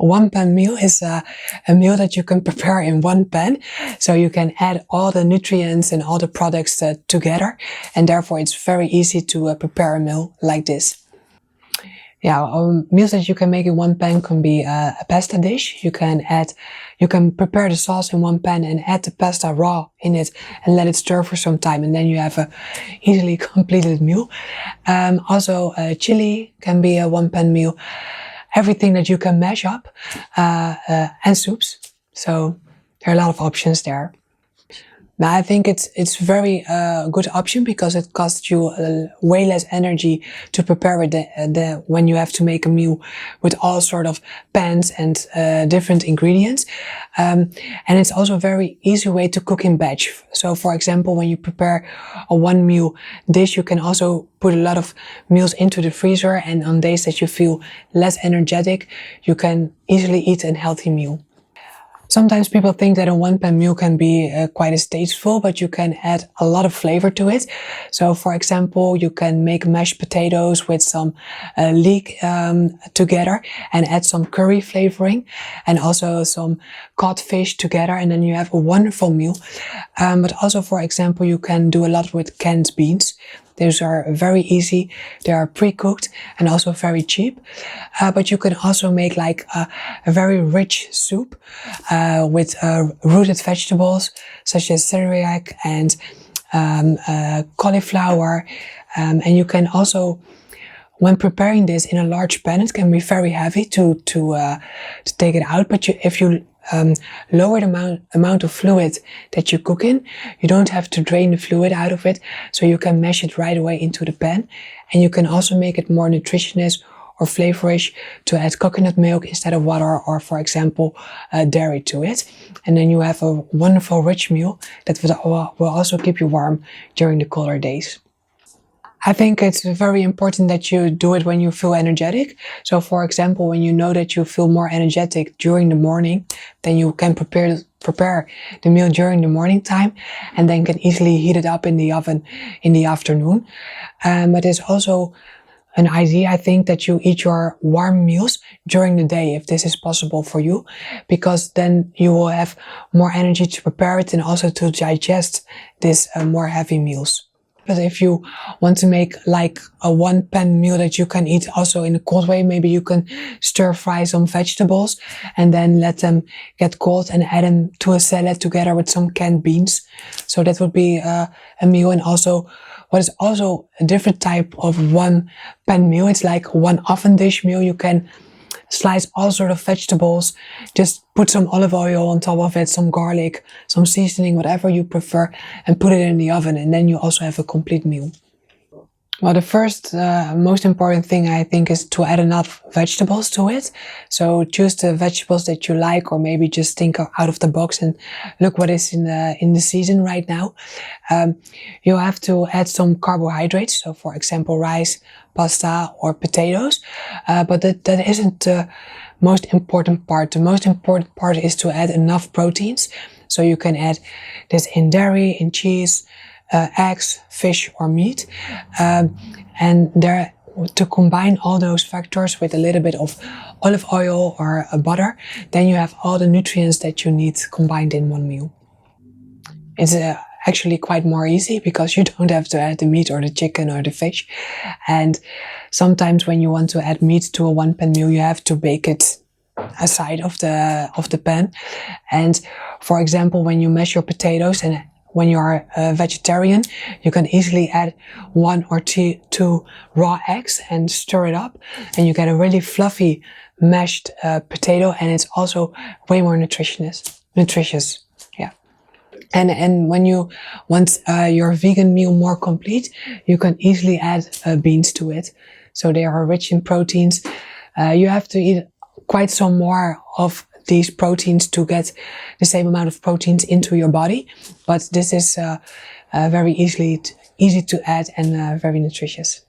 One pan meal is a meal that you can prepare in one pan. So you can add all the nutrients and all the products together. And therefore it's very easy to prepare a meal like this. Yeah, meals that you can make in one pan can be a pasta dish. You can prepare the sauce in one pan and add the pasta raw in it and let it stir for some time, and then you have a easily completed meal. Also, chili can be a one pan meal. Everything that you can mash up, and soups. So there are a lot of options there. Now, I think it's very good option because it costs you way less energy to prepare it when you have to make a meal with all sort of pans and different ingredients. And it's also a very easy way to cook in batch. So for example, when you prepare a one meal dish, you can also put a lot of meals into the freezer, and on days that you feel less energetic, you can easily eat a healthy meal. Sometimes people think that a one-pan meal can be quite as tasteful, but you can add a lot of flavor to it. So, for example, you can make mashed potatoes with some leek together and add some curry flavoring and also some cod fish together, and then you have a wonderful meal. But also, for example, you can do a lot with canned beans. Those are very easy. They are pre-cooked and also very cheap. But you can also make like a very rich soup with rooted vegetables such as celeriac and cauliflower. And you can also, when preparing this in a large pan, it can be very heavy to take it out. But if you lower the amount of fluid that you cook in, you don't have to drain the fluid out of it, so you can mash it right away into the pan. And you can also make it more nutritious or flavorish to add coconut milk instead of water, or for example dairy to it, and then you have a wonderful rich meal that will also keep you warm during the colder days. I think it's very important that you do it when you feel energetic. So for example, when you know that you feel more energetic during the morning, then you can prepare the meal during the morning time and then can easily heat it up in the oven in the afternoon. But there's also an idea, I think, that you eat your warm meals during the day, if this is possible for you, because then you will have more energy to prepare it and also to digest this more heavy meals. But if you want to make like a one pan meal that you can eat also in a cold way, maybe you can stir fry some vegetables and then let them get cold and add them to a salad together with some canned beans. So that would be a meal. And also, what is also a different type of one pan meal, it's like one oven dish meal. You can slice all sort of vegetables, just put some olive oil on top of it, some garlic, some seasoning, whatever you prefer, and put it in the oven, and then you also have a complete meal. Well, the first most important thing, I think, is to add enough vegetables to it. So choose the vegetables that you like, or maybe just think out of the box and look what is in the season right now. You have to add some carbohydrates. So for example, rice, pasta, or potatoes. But that isn't the most important part. The most important part is to add enough proteins. So you can add this in dairy, in cheese, eggs, fish, or meat. And there, to combine all those factors with a little bit of olive oil or butter, then you have all the nutrients that you need combined in one meal. It's actually quite more easy because you don't have to add the meat or the chicken or the fish. And sometimes when you want to add meat to a one pan meal, you have to bake it aside of the pan. And for example, when you mash your potatoes, and when you are a vegetarian, you can easily add 1 or 2 raw eggs and stir it up, and you get a really fluffy mashed potato, and it's also way more nutritious. Yeah. And when you want your vegan meal more complete, you can easily add beans to it. So they are rich in proteins. You have to eat quite some more of these proteins to get the same amount of proteins into your body, but this is very easy to add and very nutritious.